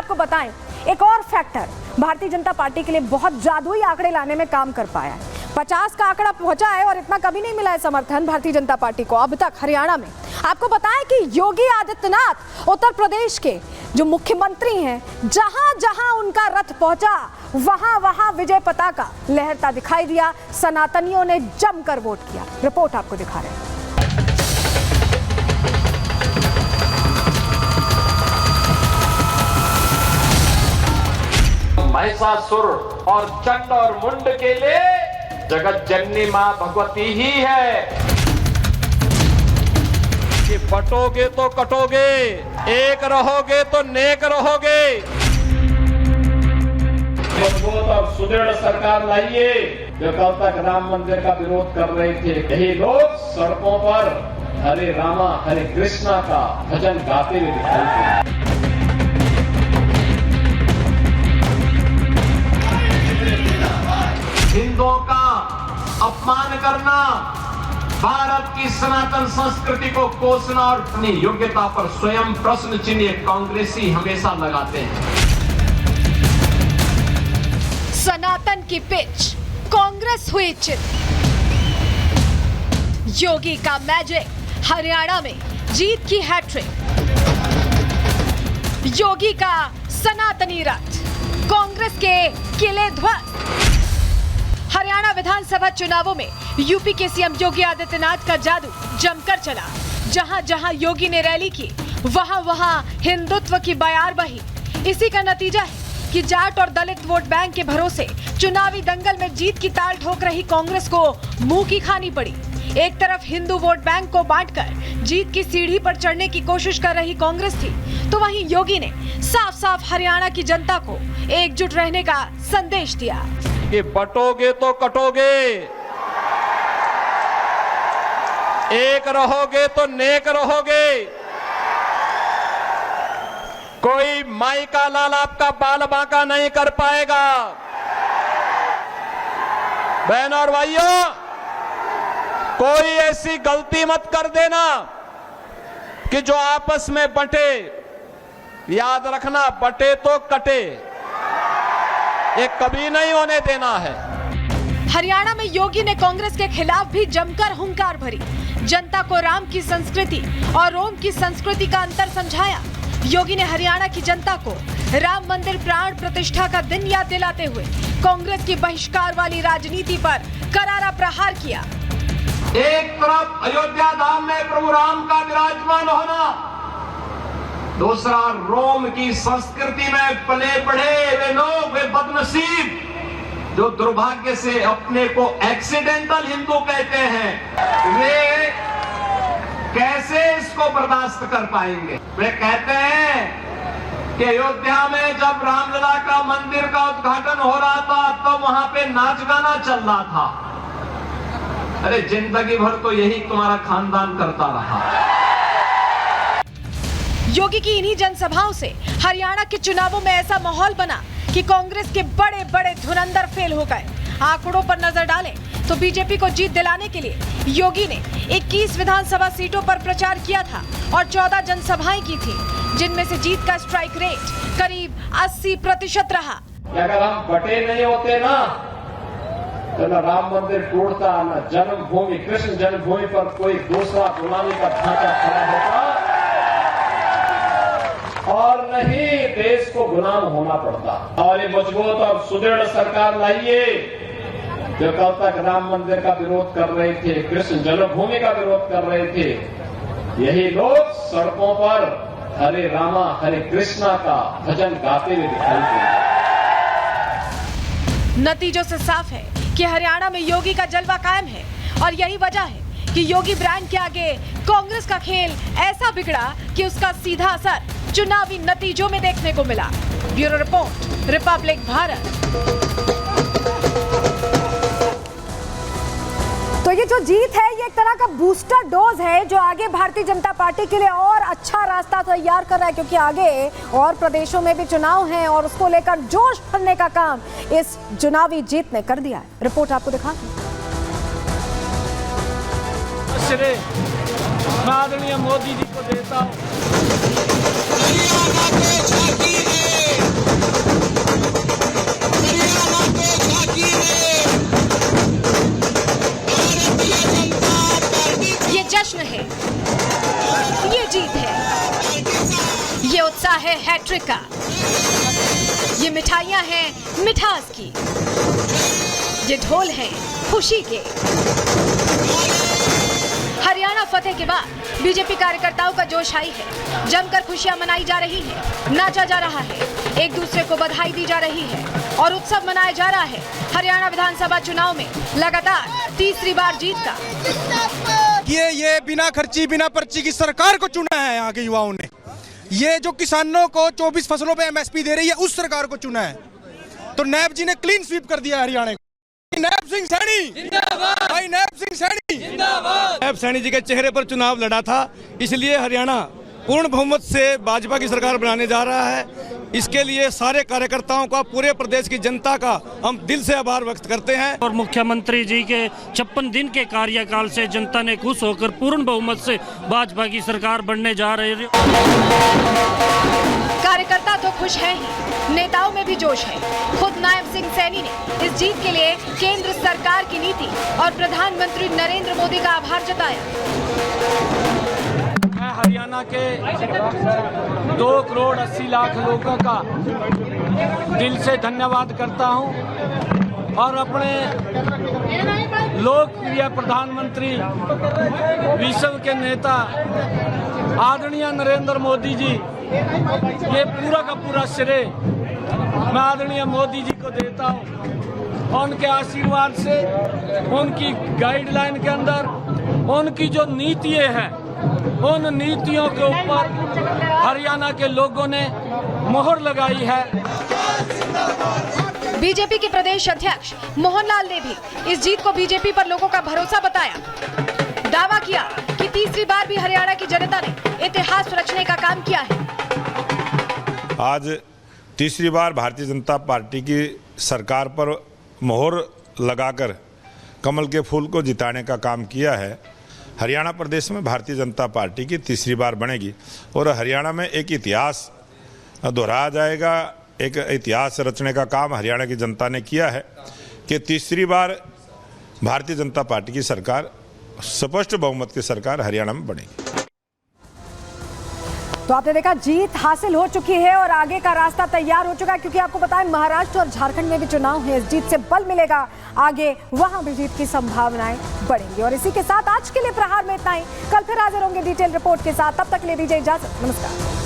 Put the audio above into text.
आपको बताएं, एक और फैक्टर भारतीय जनता पार्टी के लिए बहुत जादुई आंकड़े लाने में काम कर पाया है। 50 का आंकड़ा पहुंचा है और इतना कभी नहीं मिला है समर्थन भारतीय जनता पार्टी को अब तक हरियाणा में। आपको बताएं कि योगी आदित्यनाथ उत्तर प्रदेश के जो मुख्यमंत्री हैं, जहां जहां उनका रथ पहुंचा वहां वहां विजय पताका लहरता दिखाई दिया। सनातनियों ने जमकर वोट किया। रिपोर्ट आपको दिखा रहे हैं। महिषासुर और चंड और मुंड के लिए जगत जननी मां भगवती ही है कि बटोगे तो कटोगे, एक रहोगे तो नेक रहोगे। मजबूत और सुदृढ़ सरकार लाइए। जो कल तक राम मंदिर का विरोध कर रहे थे, यही लोग सड़कों पर हरे रामा हरे कृष्णा का भजन गाते हुए दिखाई देते। हिंदुओं का अपमान करना, भारत की सनातन संस्कृति को कोसना और अपनी योग्यता पर स्वयं प्रश्न चिन्ह कांग्रेसी हमेशा लगाते हैं। सनातन की पिच, कांग्रेस हुई चित। योगी का मैजिक, हरियाणा में जीत की हैट्रिक। योगी का सनातनी रथ, कांग्रेस के किले ध्वस्त। हरियाणा विधानसभा चुनावों में यूपी के सीएम योगी आदित्यनाथ का जादू जमकर चला। जहां जहां योगी ने रैली की, वहां वहां हिंदुत्व की बयार बही। इसी का नतीजा है कि जाट और दलित वोट बैंक के भरोसे चुनावी दंगल में जीत की ताल ठोक रही कांग्रेस को मुंह की खानी पड़ी। एक तरफ हिंदू वोट बैंक को बांटकर जीत की सीढ़ी पर चढ़ने की कोशिश कर रही कांग्रेस थी, तो वहीं योगी ने साफ साफ हरियाणा की जनता को एकजुट रहने का संदेश दिया कि बटोगे तो कटोगे, एक रहोगे तो नेक रहोगे। कोई माई का लाल आपका बाल बांका नहीं कर पाएगा। बहन और भाइयों, कोई ऐसी गलती मत कर देना कि जो आपस में बंटे। याद रखना, बटे तो कटे, ये कभी नहीं होने देना है। हरियाणा में योगी ने कांग्रेस के खिलाफ भी जमकर हुंकार भरी। जनता को राम की संस्कृति और रोम की संस्कृति का अंतर समझाया। योगी ने हरियाणा की जनता को राम मंदिर प्राण प्रतिष्ठा का दिन याद दिलाते हुए कांग्रेस की बहिष्कार वाली राजनीति पर करारा प्रहार किया। एक तरफ अयोध्या धाम में प्रभु राम का विराजमान होना, दूसरा रोम की संस्कृति में पले बढ़े वे लोग, वे बदनसीब जो दुर्भाग्य से अपने को एक्सीडेंटल हिंदू कहते हैं, वे कैसे इसको बर्दाश्त कर पाएंगे। वे कहते हैं कि अयोध्या में जब रामलला का मंदिर का उद्घाटन हो रहा था तो वहां पे नाच गाना चल रहा था। अरे जिंदगी भर तो यही तुम्हारा खानदान करता रहा। योगी की इन्हीं जनसभाओं से हरियाणा के चुनावों में ऐसा माहौल बना कि कांग्रेस के बड़े बड़े धुरंधर फेल हो गए। आंकड़ों पर नजर डालें तो बीजेपी को जीत दिलाने के लिए योगी ने 21 विधानसभा सीटों पर प्रचार किया था और 14 जनसभाएं की थी, जिनमें से जीत का स्ट्राइक रेट करीब 80% रहा। अगर हम बटे नहीं होते ना, तो न राम मंदिर टूटता, न जन्मभूमि कृष्ण जन्मभूमि पर कोई दूसरा गुलामी का ढांचा खड़ा होता, और नहीं देश को गुलाम होना पड़ता। और ये मजबूत और सुदृढ़ सरकार लाइए। जो कल तक राम मंदिर का विरोध कर रहे थे, कृष्ण जन्मभूमि का विरोध कर रहे थे, यही लोग सड़कों पर हरे रामा हरे कृष्णा का भजन गाते हुए दिखाई देते। नतीजों से साफ है कि हरियाणा में योगी का जलवा कायम है और यही वजह है कि योगी ब्रांड के आगे कांग्रेस का खेल ऐसा बिगड़ा कि उसका सीधा असर चुनावी नतीजों में देखने को मिला। Bureau report, Republic Bharat. तो ये जो जीत है, ये एक तरह का बूस्टर डोज है जो आगे भारतीय जनता पार्टी के लिए और अच्छा रास्ता तैयार कर रहा है, क्योंकि आगे और प्रदेशों में भी चुनाव हैं और उसको लेकर जोश भरने का काम इस चुनावी जीत ने कर दिया है। रिपोर्ट आपको दिखा। आदरणीय मोदी जी को देता हूं। हरियाणा के झांकी है मैट्रिक का। ये मिठाइयां हैं मिठास की, ये ढोल हैं खुशी के। हरियाणा फतेह के बाद बीजेपी कार्यकर्ताओं का जोश हाई है। जमकर खुशियां मनाई जा रही हैं, नाचा जा रहा है, एक दूसरे को बधाई दी जा रही है और उत्सव मनाया जा रहा है हरियाणा विधानसभा चुनाव में लगातार तीसरी बार जीत का। ये बिना खर्ची बिना पर्ची की सरकार को चुना है यहाँ के युवाओं ने। ये जो किसानों को 24 फसलों पे एमएसपी दे रही है उस सरकार को चुना है। तो नैब जी ने क्लीन स्वीप कर दिया हरियाणा को। नैब सिंह सैनी जिंदाबाद, भाई नैब सिंह सैनी जिंदाबाद। नैब सैनी जी के चेहरे पर चुनाव लड़ा था, इसलिए हरियाणा पूर्ण बहुमत से भाजपा की सरकार बनाने जा रहा है। इसके लिए सारे कार्यकर्ताओं का, पूरे प्रदेश की जनता का हम दिल से आभार व्यक्त करते हैं। और मुख्यमंत्री जी के 56 दिन के कार्यकाल से जनता ने खुश होकर पूर्ण बहुमत से भाजपा की सरकार बनने जा रही है। कार्यकर्ता तो खुश हैं ही, नेताओं में भी जोश है। खुद नायब सिंह सैनी ने इस जीत के लिए केंद्र सरकार की नीति और प्रधानमंत्री नरेंद्र मोदी का आभार जताया। मैं हरियाणा के 2 करोड़ 80 लाख लोगों का दिल से धन्यवाद करता हूं और अपने लोकप्रिय प्रधानमंत्री, विश्व के नेता आदरणीय नरेंद्र मोदी जी, ये पूरा का पूरा श्रेय मैं आदरणीय मोदी जी को देता हूं। उनके आशीर्वाद से, उनकी गाइडलाइन के अंदर, उनकी जो नीतियां हैं, उन नीतियों के ऊपर हरियाणा के लोगों ने मोहर लगाई है। बीजेपी के प्रदेश अध्यक्ष मोहनलाल ने भी इस जीत को बीजेपी पर लोगों का भरोसा बताया। दावा किया कि तीसरी बार भी हरियाणा की जनता ने इतिहास रचने का काम किया है। आज तीसरी बार भारतीय जनता पार्टी की सरकार पर मोहर लगाकर कमल के फूल को जिताने का काम किया है। हरियाणा प्रदेश में भारतीय जनता पार्टी की तीसरी बार बनेगी और हरियाणा में एक इतिहास दोहराया जाएगा। एक इतिहास रचने का काम हरियाणा की जनता ने किया है कि तीसरी बार भारतीय जनता पार्टी की सरकार, स्पष्ट बहुमत की सरकार हरियाणा में बनेगी। तो आपने देखा जीत हासिल हो चुकी है और आगे का रास्ता तैयार हो चुका है, क्योंकि आपको बताएं महाराष्ट्र और झारखंड में भी चुनाव है। इस जीत से बल मिलेगा आगे, वहां भी जीत की संभावनाएं बढ़ेंगी। और इसी के साथ आज के लिए प्रहार में इतना ही। कल फिर हाजिर होंगे डिटेल रिपोर्ट के साथ। तब तक ले दीजिए इजाजत। नमस्कार।